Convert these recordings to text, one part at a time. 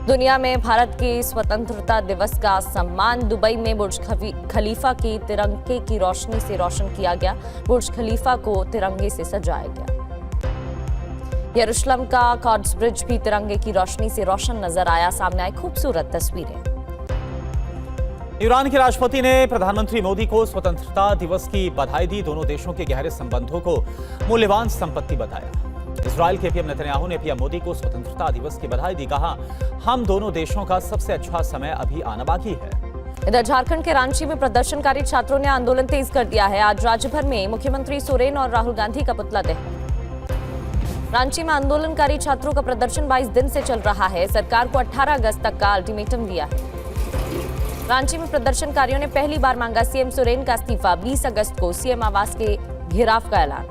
दुनिया में भारत के स्वतंत्रता दिवस का सम्मान दुबई में बुर्ज खलीफा की तिरंगे की रोशनी से रोशन किया गया। बुर्ज खलीफा को तिरंगे से सजाया गया। यरूशलेम का क्वार्ट्ज ब्रिज भी तिरंगे की रोशनी से रोशन नजर आया। सामने आई खूबसूरत तस्वीरें। ईरान के राष्ट्रपति ने प्रधानमंत्री मोदी को स्वतंत्रता दिवस की बधाई दी। दोनों देशों के गहरे संबंधों को मूल्यवान संपत्ति बताया। इजराइल के पीएम नेतन्याहू ने पीएम मोदी को स्वतंत्रता दिवस की बधाई दी। कहा, हम दोनों देशों का सबसे अच्छा समय अभी आना बाकी है। इधर झारखंड के रांची में प्रदर्शनकारी छात्रों ने आंदोलन तेज कर दिया है। आज राज्य भर में मुख्यमंत्री सोरेन और राहुल गांधी का पुतला दहन। रांची में आंदोलनकारी छात्रों का प्रदर्शन 22 दिन से चल रहा है। सरकार को 18 अगस्त तक का अल्टीमेटम दिया है। रांची में प्रदर्शनकारियों ने पहली बार मांगा सीएम सोरेन का इस्तीफा। 20 अगस्त को सीएम आवास के घेराव का ऐलान।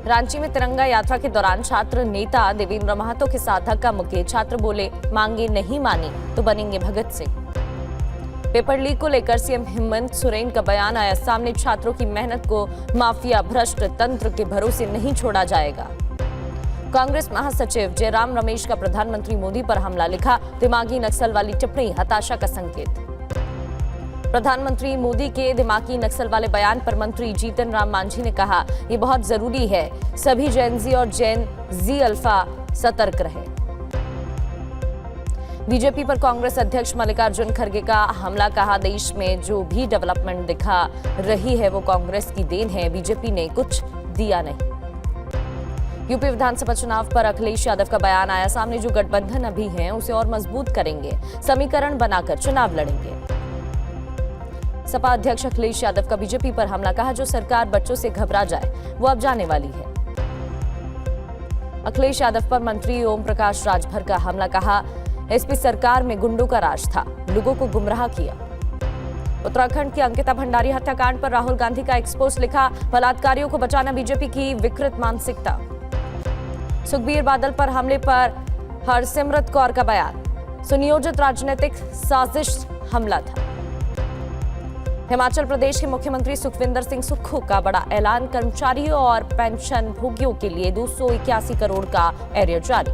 रांची में तिरंगा यात्रा के दौरान छात्र नेता देवेंद्र महतो के साथ धक्का मुक्की। छात्र बोले, मांगे नहीं मानी तो बनेंगे भगत सिंह। पेपर लीक को लेकर सीएम हेमंत सोरेन का बयान आया सामने। छात्रों की मेहनत को माफिया भ्रष्ट तंत्र के भरोसे नहीं छोड़ा जाएगा। कांग्रेस महासचिव जयराम रमेश का प्रधानमंत्री मोदी पर हमला। लिखा, दिमागी नक्सल वाली टिप्पणी हताशा का संकेत। प्रधानमंत्री मोदी के दिमागी नक्सल वाले बयान पर मंत्री जीतन राम मांझी ने कहा, ये बहुत जरूरी है, सभी जेन जी और जेन जी अल्फा सतर्क रहे। बीजेपी पर कांग्रेस अध्यक्ष मल्लिकार्जुन खड़गे का हमला। कहा, देश में जो भी डेवलपमेंट दिखा रही है वो कांग्रेस की देन है, बीजेपी ने कुछ दिया नहीं। यूपी विधानसभा चुनाव पर अखिलेश यादव का बयान आया सामने। जो गठबंधन अभी है उसे और मजबूत करेंगे, समीकरण बनाकर चुनाव लड़ेंगे। सपा अध्यक्ष अखिलेश यादव का बीजेपी पर हमला। कहा, जो सरकार बच्चों से घबरा जाए वो अब जाने वाली है। अखिलेश यादव पर मंत्री ओम प्रकाश राजभर का हमला। कहा, एसपी सरकार में गुंडों का राज था, लोगों को गुमराह किया। उत्तराखंड की अंकिता भंडारी हत्याकांड पर राहुल गांधी का एक्सपोज। लिखा, बलात्कारियों को बचाना बीजेपी की विकृत मानसिकता। सुखबीर बादल पर हमले पर हरसिमरत कौर का बयान। सुनियोजित राजनीतिक साजिश हमला था। हिमाचल प्रदेश के मुख्यमंत्री सुखविंदर सिंह सुक्खू का बड़ा ऐलान। कर्मचारियों और पेंशन भोगियों के लिए 281 करोड़ का एरियर जारी।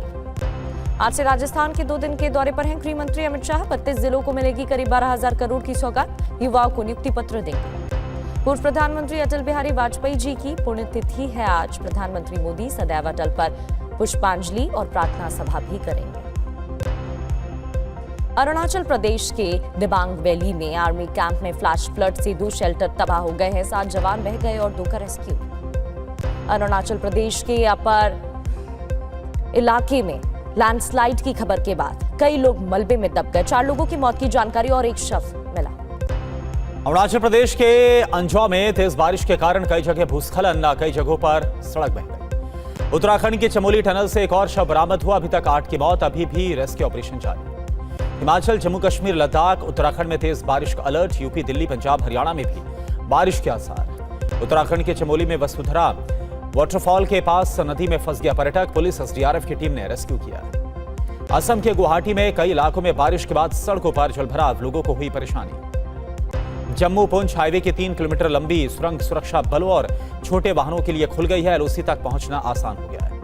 आज से राजस्थान के 2 दिन के दौरे पर हैं गृह मंत्री अमित शाह। 32 जिलों को मिलेगी करीब 12,000 करोड़ की सौगात। युवाओं को नियुक्ति पत्र देंगे। पूर्व प्रधानमंत्री अटल बिहारी वाजपेयी जी की पुण्यतिथि है आज। प्रधानमंत्री मोदी सदैव अटल पर पुष्पांजलि और प्रार्थना सभा भी करेंगे। अरुणाचल प्रदेश के दिबांग वैली में आर्मी कैंप में फ्लैश फ्लड से 2 शेल्टर तबाह हो गए हैं। 7 जवान बह गए और 2 का रेस्क्यू। अरुणाचल प्रदेश के अपर इलाके में लैंडस्लाइड की खबर के बाद कई लोग मलबे में दब गए। 4 लोगों की मौत की जानकारी और 1 शव मिला। अरुणाचल प्रदेश के अंजौ में तेज बारिश के कारण कई जगह भूस्खलन, कई जगहों पर सड़क बह गई। उत्तराखंड के चमोली टनल से एक और शव बरामद हुआ। अभी तक 8 की मौत, अभी भी रेस्क्यू ऑपरेशन जारी। हिमाचल, जम्मू कश्मीर, लद्दाख, उत्तराखंड में तेज बारिश का अलर्ट। यूपी, दिल्ली, पंजाब, हरियाणा में भी बारिश के आसार। उत्तराखंड के चमोली में वसुधरा वाटरफॉल के पास नदी में फंस गया पर्यटक। पुलिस, एसडीआरएफ की टीम ने रेस्क्यू किया। असम के गुवाहाटी में कई इलाकों में बारिश के बाद सड़कों पर जलभराव, लोगों को हुई परेशानी। जम्मू पुंछ हाईवे की 3 किलोमीटर लंबी सुरंग सुरक्षा बलों और छोटे वाहनों के लिए खुल गई है। एलओसी तक पहुंचना आसान हो गया है।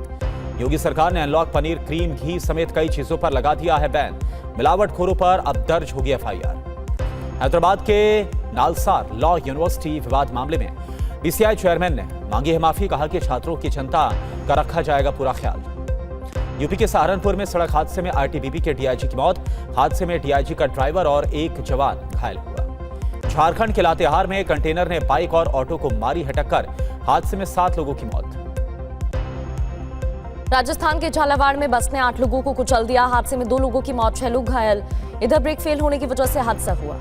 योगी सरकार ने अनलॉक पनीर, क्रीम, घी समेत कई चीजों पर लगा दिया है बैन। मिलावटखोरों पर अब दर्ज होगी एफआईआर। हैदराबाद के नालसार लॉ यूनिवर्सिटी विवाद मामले में बीसीआई चेयरमैन ने मांगी है माफी। कहा कि छात्रों की चिंता का रखा जाएगा पूरा ख्याल। यूपी के सहारनपुर में सड़क हादसे में आईटीबीपी के डीआईजी की मौत। हादसे में डीआईजी का ड्राइवर और 1 जवान घायल हुआ। झारखंड के लातेहार में कंटेनर ने बाइक और ऑटो को मारी है टक्कर। हादसे में 7 लोगों की मौत। राजस्थान के झालावाड़ में बस ने 8 लोगों को कुचल दिया। हादसे में 2 लोगों की मौत, 6 लोग घायल। इधर ब्रेक फेल होने की वजह से हादसा हुआ।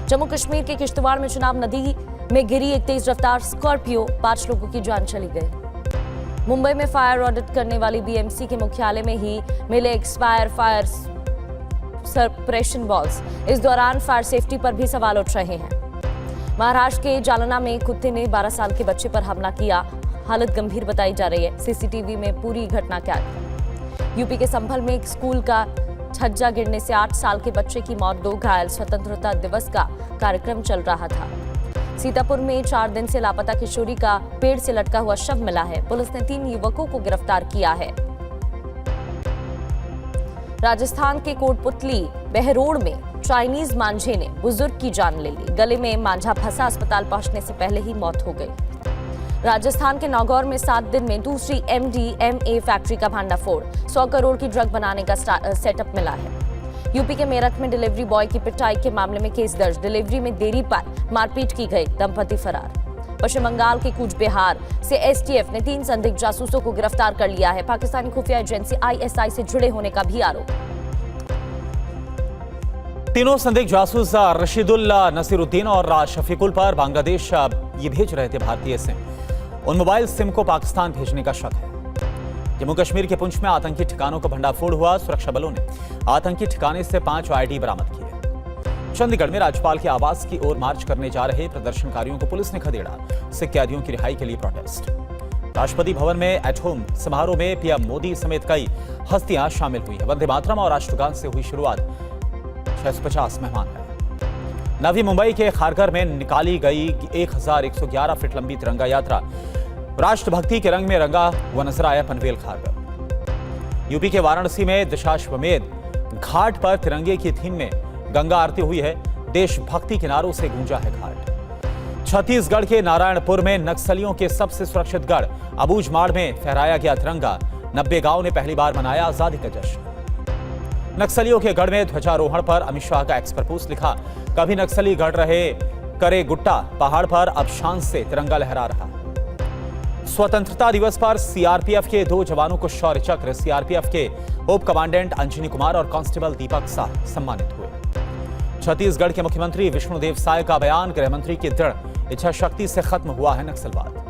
जम्मू कश्मीर के किश्तवाड़ में चुनाव नदी में गिरी एक तेज रफ्तार स्कॉर्पियो, 5 लोगों की जान चली गई। मुंबई में फायर ऑडिट करने वाली बीएमसी के मुख्यालय में ही मिले एक्सपायर फायर सप्रेशन बॉल्स। इस दौरान फायर सेफ्टी पर भी सवाल उठ रहे हैं। महाराष्ट्र के जालना में कुत्ते ने 12 साल के बच्चे पर हमला किया। हालत गंभीर बताई जा रही है। सीसीटीवी में पूरी घटना कैद। यूपी के संभल में एक स्कूल का छज्जा गिरने से 8 साल के बच्चे की मौत, 2 घायल। स्वतंत्रता दिवस का कार्यक्रम चल रहा था। सीतापुर में 4 दिन से लापता किशोरी का पेड़ से लटका हुआ शव मिला है। पुलिस ने 3 युवकों को गिरफ्तार किया है। राजस्थान के कोटपुतली बहरोड़ में चाइनीज मांझे ने बुजुर्ग की जान ले ली। गले में मांझा फंसा, अस्पताल पहुंचने से पहले ही मौत हो गई। राजस्थान के नागौर में 7 दिन में दूसरी MDMA फैक्ट्री का भांडाफोड़। 100 करोड़ की ड्रग बनाने का सेटअप मिला है। यूपी के मेरठ में डिलीवरी बॉय की पिटाई के मामले में केस दर्ज। डिलीवरी में देरी पर मारपीट की गई, दंपति फरार। पश्चिम बंगाल के कूच बिहार से STF ने 3 संदिग्ध जासूसों को गिरफ्तार कर लिया है। पाकिस्तानी खुफिया एजेंसी ISI से जुड़े होने का भी आरोप। तीनों संदिग्ध जासूस रशीदुल्ला, नसीरुद्दीन और शफीकुल पर बांग्लादेश ये भेज रहे थे भारतीय सिम। उन मोबाइल सिम को पाकिस्तान भेजने का शक है। जम्मू कश्मीर के पुंछ में आतंकी ठिकानों का भंडाफोड़ हुआ। सुरक्षा बलों ने आतंकी ठिकाने से 5 ID बरामद किए। चंडीगढ़ में राज्यपाल के आवास की ओर मार्च करने जा रहे प्रदर्शनकारियों को पुलिस ने खदेड़ा। सिख कैदियों की रिहाई के लिए प्रोटेस्ट। राष्ट्रपति भवन में एट होम समारोह में PM मोदी समेत कई हस्तियां शामिल हुई है। वंदे मातरम और राष्ट्रगान से हुई शुरुआत। 650 मेहमान हैं। नवी मुंबई के खारघर में निकाली गई 1111 फीट लंबी तिरंगा यात्रा राष्ट्रभक्ति के रंग में रंगा हुआ नजर आया पनवेल खारघर। यूपी के वाराणसी में दशाश्वमेध घाट पर तिरंगे की थीम में गंगा आरती हुई है। देशभक्ति के नारों से गूंजा है घाट। छत्तीसगढ़ के नारायणपुर में नक्सलियों के सबसे सुरक्षित गढ़ अबूझमाड़ में फहराया गया तिरंगा। 90 गांव ने पहली बार मनाया आजादी का जश्न। नक्सलियों के गढ़ में ध्वजारोहण पर अमित शाह का एक्स पर पोस्ट लिखा, कभी नक्सली गढ़ रहे करे गुट्टा, पहाड़ पर अब शान से तिरंगा लहरा रहा। स्वतंत्रता दिवस पर CRPF के 2 जवानों को शौर्य चक्र, CRPF के उप कमांडेंट अंजनी कुमार और कांस्टेबल दीपक शाह सम्मानित हुए। छत्तीसगढ़ के मुख्यमंत्री विष्णुदेव साय का बयान, गृह मंत्री की दृढ़ इच्छा शक्ति से खत्म हुआ है नक्सलवाद।